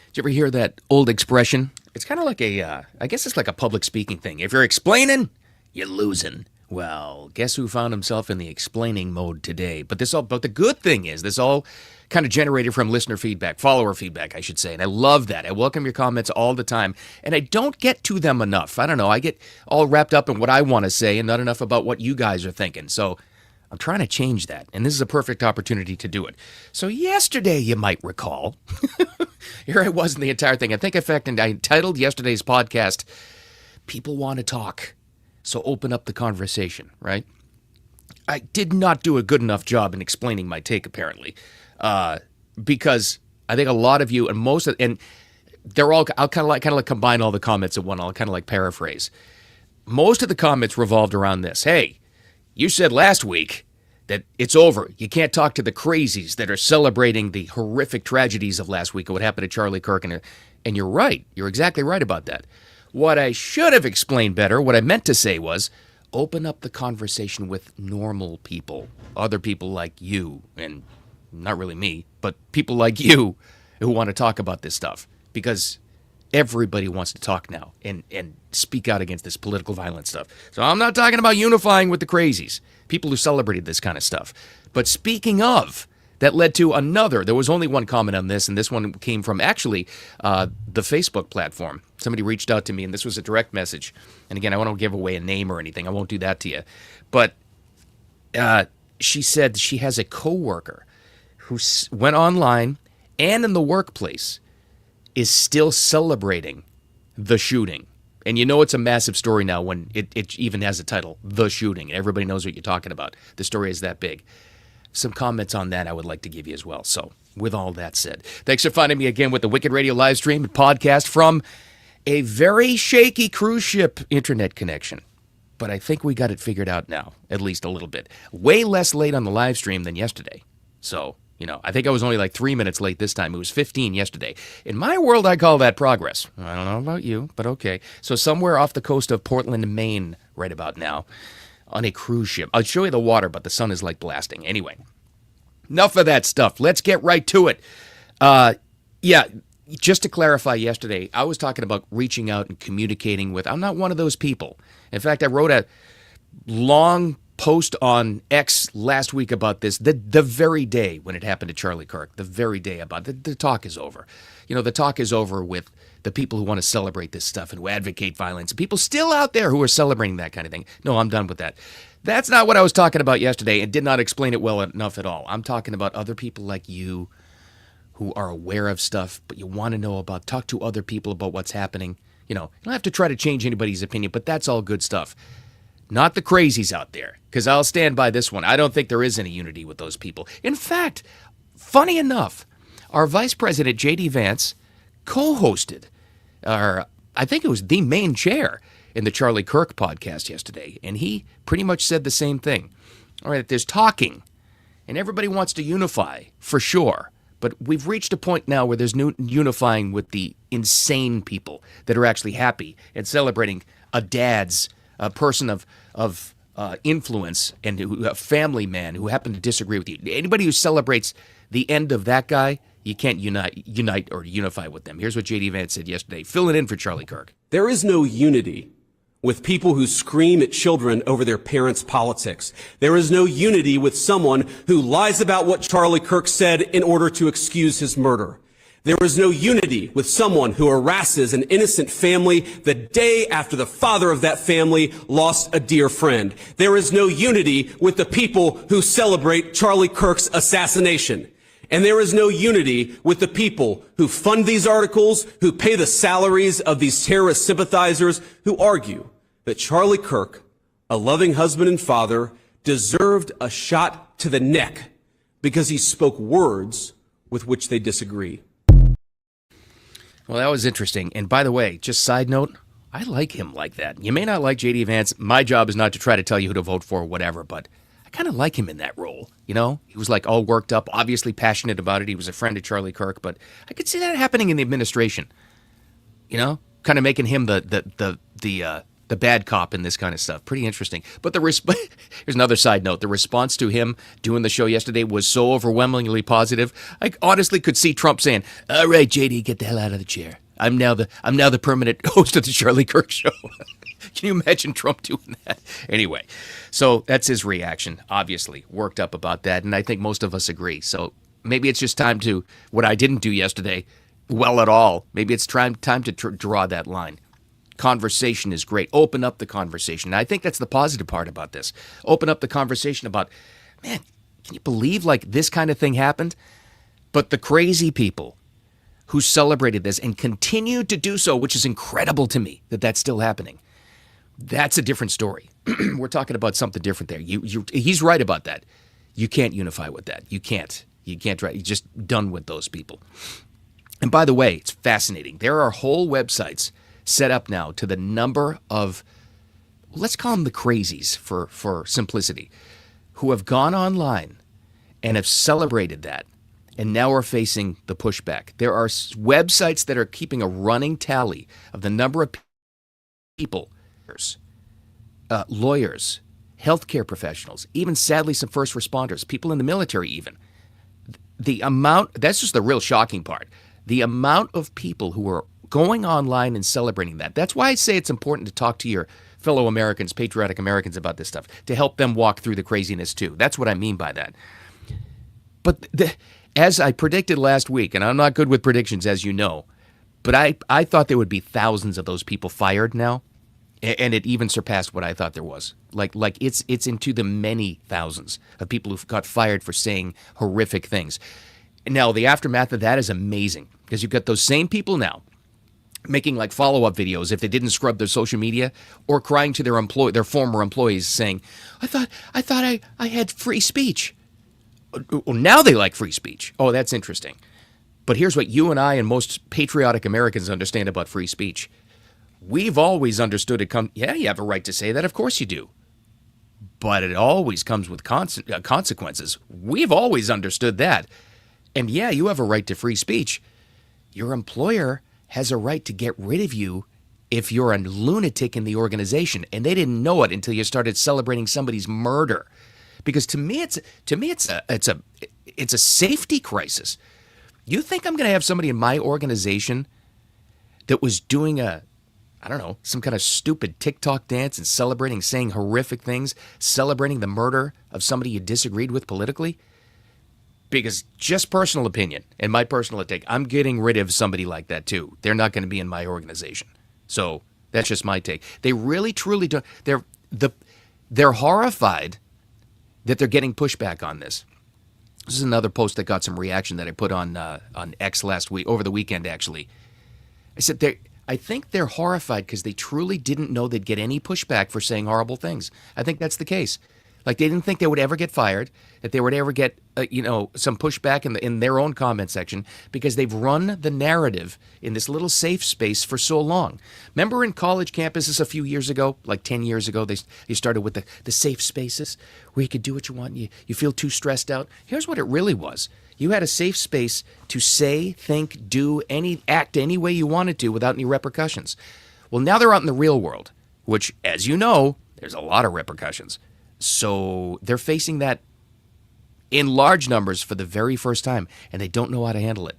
Did you ever hear that old expression? It's kind of like I guess it's like a public speaking thing. If you're explaining, you're losing. Well, guess who found himself in the explaining mode today? But the good thing is, this all kind of generated from listener feedback, follower feedback, I should say. And I love that. I welcome your comments all the time. And I don't get to them enough. I don't know. I get all wrapped up in what I want to say and not enough about what you guys are thinking. So I'm trying to change that. And this is a perfect opportunity to do it. So yesterday, you might recall, here I was in the entire thing. I think, in fact, I entitled yesterday's podcast, People Want to Talk. So open up the conversation, right? I did not do a good enough job in explaining my take, apparently, because I think a lot of you and they're all. I'll kind of like combine all the comments in one. I'll kind of like paraphrase. Most of the comments revolved around this. Hey, you said last week that it's over. You can't talk to the crazies that are celebrating the horrific tragedies of last week and what happened to Charlie Kirk, and you're right. You're exactly right about that. What I should have explained better, what I meant to say was, open up the conversation with normal people, other people like you, and not really me, but people like you who want to talk about this stuff, because everybody wants to talk now and speak out against this political violence stuff. So I'm not talking about unifying with the crazies, people who celebrated this kind of stuff. But speaking of, that led to another. There was only one comment on this, and this one came from actually the Facebook platform. Somebody reached out to me, and this was a direct message. And again, I won't give away a name or anything. I won't do that to you. But she said she has a coworker who went online and in the workplace is still celebrating the shooting. And you know it's a massive story now when it even has a title, The Shooting. And everybody knows what you're talking about. The story is that big. Some comments on that I would like to give you as well. So, with all that said, thanks for finding me again with the Wicked Radio live stream and podcast from a very shaky cruise ship internet connection. But I think we got it figured out now, at least a little bit. Way less late on the live stream than yesterday. So, I think I was only like 3 minutes late this time. It was 15 yesterday. In my world, I call that progress. I don't know about you, but okay. So, somewhere off the coast of Portland, Maine, right about now, on a cruise ship. I'll show you the water, but the sun is like blasting. Anyway, enough of that stuff. Let's get right to it. Just to clarify, yesterday, I was talking about reaching out and communicating with. I'm not one of those people. In fact, I wrote a long post on X last week about this, the very day when it happened to Charlie Kirk, the very day about it. The talk is over. The talk is over with the people who want to celebrate this stuff and who advocate violence. People still out there who are celebrating that kind of thing. No, I'm done with that. That's not what I was talking about yesterday and did not explain it well enough at all. I'm talking about other people like you who are aware of stuff, but you want to know about, talk to other people about what's happening. You don't have to try to change anybody's opinion, but that's all good stuff. Not the crazies out there, because I'll stand by this one. I don't think there is any unity with those people. In fact, funny enough, our Vice President, J.D. Vance, co-hosted, I think it was the main chair in the Charlie Kirk podcast yesterday, and he pretty much said the same thing. All right, there's talking, and everybody wants to unify, for sure, but we've reached a point now where there's no unifying with the insane people that are actually happy and celebrating a person of influence and a family man who happened to disagree with you. Anybody who celebrates the end of that guy, you can't unite or unify with them. Here's what J.D. Vance said yesterday, filling in for Charlie Kirk. There is no unity with people who scream at children over their parents' politics. There is no unity with someone who lies about what Charlie Kirk said in order to excuse his murder. There is no unity with someone who harasses an innocent family the day after the father of that family lost a dear friend. There is no unity with the people who celebrate Charlie Kirk's assassination. And there is no unity with the people who fund these articles, who pay the salaries of these terrorist sympathizers, who argue that Charlie Kirk, a loving husband and father, deserved a shot to the neck because he spoke words with which they disagree. Well, that was interesting. And by the way, just side note, I like him like that. You may not like J.D. Vance. My job is not to try to tell you who to vote for or whatever, but I kind of like him in that role, He was like all worked up, obviously passionate about it. He was a friend of Charlie Kirk, but I could see that happening in the administration, kind of making him the the bad cop in this kind of stuff. Pretty interesting. But here's another side note. The response to him doing the show yesterday was so overwhelmingly positive. I honestly could see Trump saying, "All right, JD, get the hell out of the chair. I'm now the permanent host of the Charlie Kirk Show." Can you imagine Trump doing that? Anyway, so that's his reaction. Obviously, worked up about that, and I think most of us agree. So maybe it's just time to, what I didn't do yesterday well at all, maybe it's time to draw that line. Conversation is great. Open up the conversation. And I think that's the positive part about this. Open up the conversation about, man, can you believe like this kind of thing happened? But the crazy people who celebrated this and continue to do so, which is incredible to me that that's still happening, that's a different story. We're talking about something different there. He's right about that. You can't unify with that. You can't. You're just done with those people. And by the way, it's fascinating. There are whole websites set up now to the number of, let's call them the crazies for simplicity, who have gone online and have celebrated that and now are facing the pushback. There are websites that are keeping a running tally of the number of people, lawyers, healthcare professionals, even sadly some first responders, people in the military even. The amount, that's just the real shocking part, the amount of people who are going online and celebrating that. That's why I say it's important to talk to your fellow Americans, patriotic Americans, about this stuff, to help them walk through the craziness too. That's what I mean by that. But as I predicted last week, and I'm not good with predictions, as you know, but I thought there would be thousands of those people fired now, and it even surpassed what I thought there was. Like it's into the many thousands of people who've got fired for saying horrific things. Now, the aftermath of that is amazing, because you've got those same people now making like follow-up videos if they didn't scrub their social media, or crying to their former employees saying, I thought I had free speech. Well, now they like free speech. Oh, that's interesting. But here's what you and I and most patriotic Americans understand about free speech. We've always understood it yeah, you have a right to say that. Of course you do. But it always comes with consequences. We've always understood that. And yeah, you have a right to free speech. Your employer has a right to get rid of you if you're a lunatic in the organization, and they didn't know it until you started celebrating somebody's murder. Because to me it's a safety crisis. You think I'm going to have somebody in my organization that was doing some kind of stupid TikTok dance and celebrating, saying horrific things, celebrating the murder of somebody you disagreed with politically? Because just personal opinion and my personal take, I'm getting rid of somebody like that too. They're not going to be in my organization. So that's just my take. They really, truly don't. They're horrified that they're getting pushback on this. This is another post that got some reaction that I put on X over the weekend, actually. I said I think they're horrified because they truly didn't know they'd get any pushback for saying horrible things. I think that's the case. Like, they didn't think they would ever get fired, that they would ever get, some pushback in their own comment section, because they've run the narrative in this little safe space for so long. Remember in college campuses a few years ago, like 10 years ago, they started with the safe spaces where you could do what you want. You feel too stressed out. Here's what it really was. You had a safe space to say, think, do, act any way you wanted to without any repercussions. Well, now they're out in the real world, which, as you know, there's a lot of repercussions. So they're facing that in large numbers for the very first time, and they don't know how to handle it.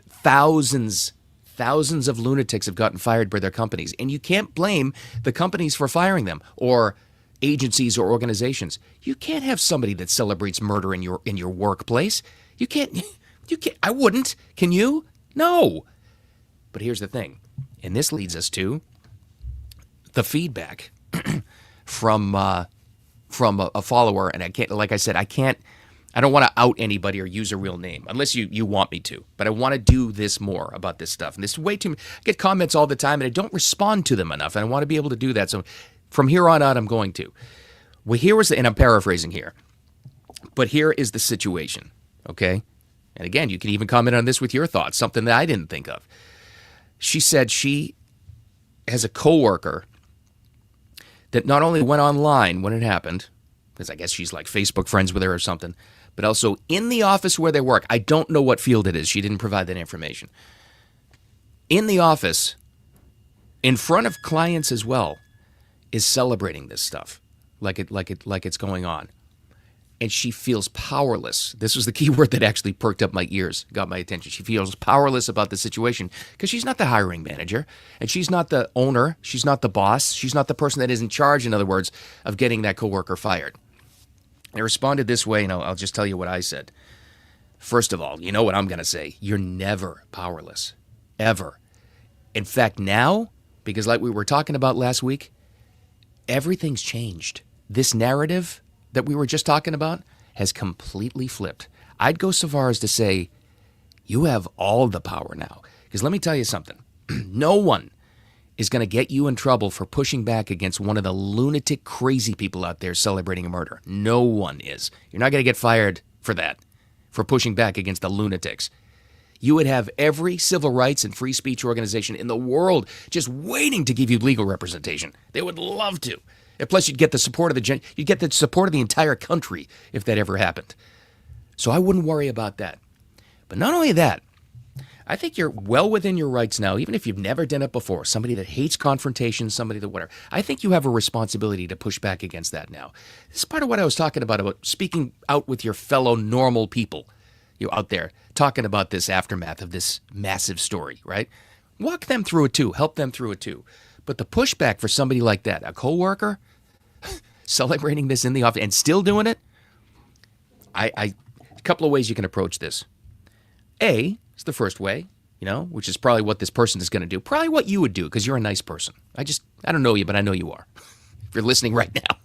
Thousands of lunatics have gotten fired by their companies, and you can't blame the companies for firing them, or agencies or organizations. You can't have somebody that celebrates murder in your workplace. You can't. I wouldn't. Can you? No. But here's the thing, and this leads us to the feedback from a follower, and I can't, like I said, I don't want to out anybody or use a real name unless you want me to, but I want to do this more about this stuff. And this is way too, I get comments all the time and I don't respond to them enough, and I want to be able to do that. So from here on out, I'm going to. Well, and I'm paraphrasing here, but here is the situation, okay? And again, you can even comment on this with your thoughts, something that I didn't think of. She said she has a coworker that not only went online when it happened, because I guess she's like Facebook friends with her or something, but also in the office where they work. I don't know what field it is. She didn't provide that information. In the office, in front of clients as well, is celebrating this stuff like it's going on. And she feels powerless. This was the key word that actually perked up my ears, got my attention. She feels powerless about the situation because she's not the hiring manager, and she's not the owner, she's not the boss, she's not the person that is in charge, in other words, of getting that coworker fired. I responded this way, and I'll just tell you what I said. First of all, you know what I'm going to say. You're never powerless, ever. In fact, now, because like we were talking about last week, everything's changed. This narrative that we were just talking about has completely flipped. I'd go so far as to say you have all the power now. Because let me tell you something. No one is going to get you in trouble for pushing back against one of the lunatic, crazy people out there celebrating a murder. No one is. You're not going to get fired for that, for pushing back against the lunatics. You would have every civil rights and free speech organization in the world just waiting to give you legal representation. They would love to. And plus, you'd get the support of the entire country if that ever happened. So I wouldn't worry about that. But not only that, I think you're well within your rights now, even if you've never done it before. Somebody that hates confrontation, somebody that whatever. I think you have a responsibility to push back against that now. This is part of what I was talking about speaking out with your fellow normal people. You out there talking about this aftermath of this massive story, right? Walk them through it too. Help them through it too. But the pushback for somebody like that, a coworker, celebrating this in the office and still doing it, a couple of ways you can approach this. A is the first way, which is probably what this person is going to do. Probably what you would do because you're a nice person. I don't know you, but I know you are. If you're listening right now,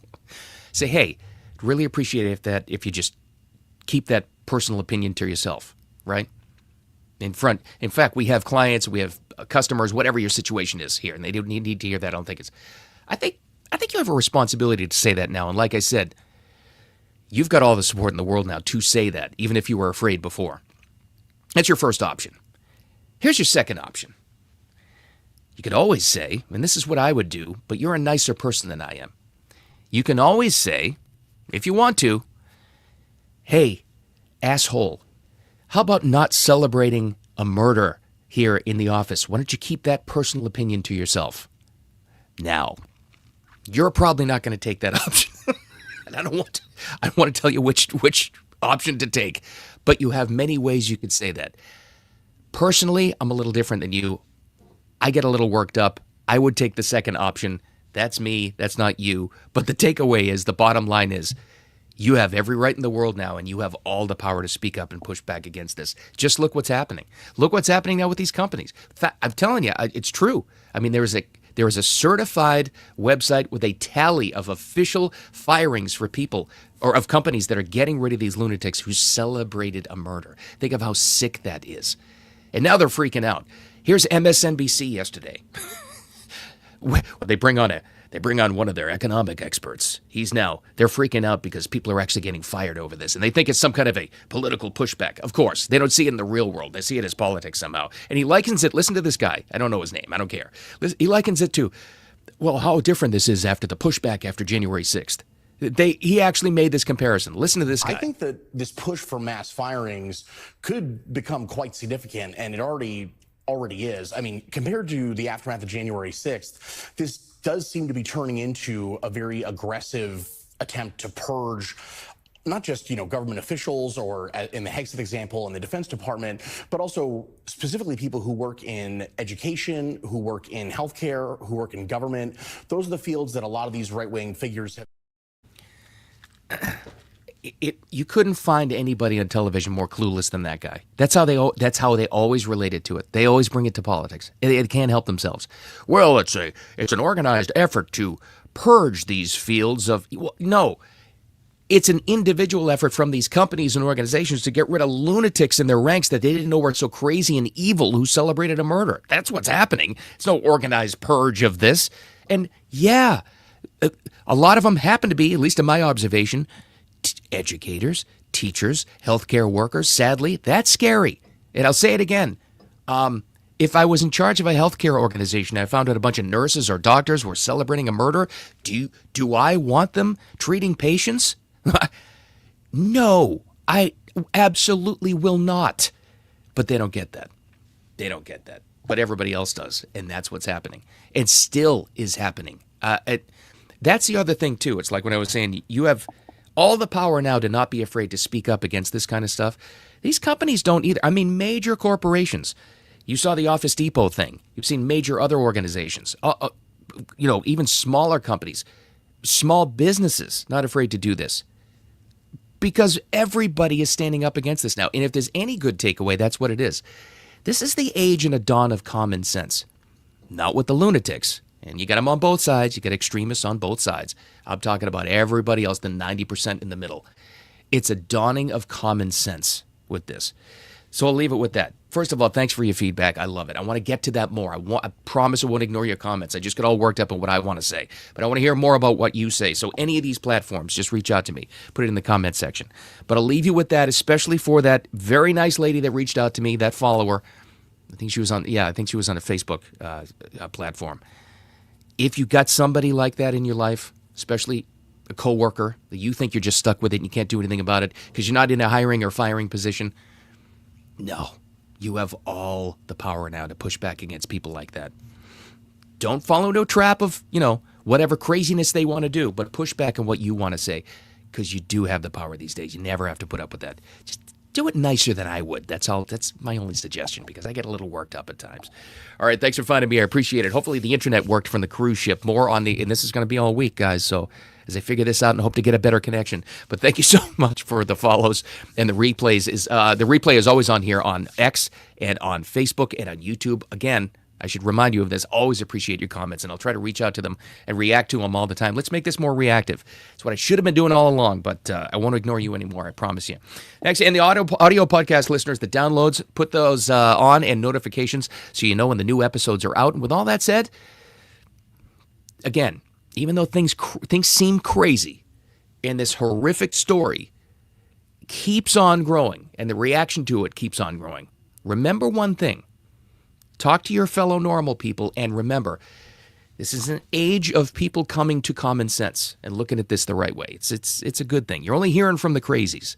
say, hey, I'd really appreciate it if you just keep that personal opinion to yourself, right? In fact, we have clients, we have customers, whatever your situation is here, and they don't need to hear that. I think you have a responsibility to say that now. And like I said, you've got all the support in the world now to say that, even if you were afraid before. That's your first option. Here's your second option. You could always say, and this is what I would do, but you're a nicer person than I am. You can always say, if you want to, hey, asshole, how about not celebrating a murder here in the office? Why don't you keep that personal opinion to yourself? Now, you're probably not going to take that option. And I don't want to tell you which option to take, but you have many ways you could say that. Personally, I'm a little different than you. I get a little worked up. I would take the second option. That's me. That's not you. But the takeaway is, the bottom line is, you have every right in the world now, and you have all the power to speak up and push back against this. Just look what's happening. Look what's happening now with these companies. I'm telling you, it's true. I mean, there is a certified website with a tally of official firings for people or of companies that are getting rid of these lunatics who celebrated a murder. Think of how sick that is. And now they're freaking out. Here's MSNBC yesterday. They bring on one of their economic experts. They're freaking out because people are actually getting fired over this. And they think it's some kind of a political pushback. Of course, they don't see it in the real world. They see it as politics somehow. And he likens it, listen to this guy. I don't know his name. I don't care. He likens it to, well, how different this is after the pushback after January 6th. He actually made this comparison. Listen to this guy. I think that this push for mass firings could become quite significant, and it already is. I mean, compared to the aftermath of January 6th, this does seem to be turning into a very aggressive attempt to purge not just, government officials or in the Hegseth example in the Defense Department, but also specifically people who work in education, who work in healthcare, who work in government. Those are the fields that a lot of these right-wing figures have. You couldn't find anybody on television more clueless than that guy. That's how they always related to it. They always bring it to politics. They can't help themselves. Well, it's an organized effort to purge these fields of. Well, no, it's an individual effort from these companies and organizations to get rid of lunatics in their ranks that they didn't know were so crazy and evil who celebrated a murder. That's what's happening. It's no organized purge of this. And yeah, a lot of them happen to be, at least in my observation, educators, teachers, healthcare workers. Sadly, that's scary. And I'll say it again. If I was in charge of a healthcare organization, I found out a bunch of nurses or doctors were celebrating a murder. Do I want them treating patients? No, I absolutely will not. But they don't get that. They don't get that. But everybody else does. And that's what's happening. And still is happening. That's the other thing, too. It's like when I was saying, you have all the power now to not be afraid to speak up against this kind of stuff. These companies don't either. I mean, major corporations. You saw the Office Depot thing. You've seen major other organizations, even smaller companies, small businesses not afraid to do this because everybody is standing up against this now. And if there's any good takeaway, that's what it is. This is the age and a dawn of common sense, not with the lunatics. And you got them on both sides. You got extremists on both sides. I'm talking about everybody else, the 90% in the middle. It's a dawning of common sense with this. So I'll leave it with that. First of all, thanks for your feedback. I love it. I want to get to that more. I promise I won't ignore your comments. I just get all worked up on what I want to say. But I want to hear more about what you say. So any of these platforms, just reach out to me. Put it in the comment section. But I'll leave you with that, especially for that very nice lady that reached out to me, that follower. I think she was on a Facebook platform. If you got somebody like that in your life, especially a coworker that you think you're just stuck with it and you can't do anything about it because you're not in a hiring or firing position, no, you have all the power now to push back against people like that. Don't fall into a trap of, whatever craziness they want to do, but push back on what you want to say because you do have the power these days. You never have to put up with that. Just do it nicer than I would. That's all. That's my only suggestion because I get a little worked up at times. All right, thanks for finding me. I appreciate it. Hopefully the internet worked from the cruise ship. More on and this is going to be all week, guys. So as I figure this out and hope to get a better connection. But thank you so much for the follows and the replays. The replay is always on here on X and on Facebook and on YouTube. Again, I should remind you of this. Always appreciate your comments, and I'll try to reach out to them and react to them all the time. Let's make this more reactive. It's what I should have been doing all along, but I won't ignore you anymore, I promise you. Next, and the audio podcast listeners, the downloads, put those on and notifications so you know when the new episodes are out. And with all that said, again, even though things seem crazy and this horrific story keeps on growing and the reaction to it keeps on growing, remember one thing. Talk to your fellow normal people, and remember, this is an age of people coming to common sense and looking at this the right way. It's a good thing. You're only hearing from the crazies.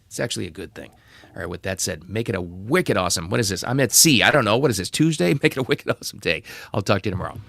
It's actually a good thing. All right, with that said, make it a wicked awesome. What is this? I'm at sea. I don't know. What is this, Tuesday? Make it a wicked awesome day. I'll talk to you tomorrow.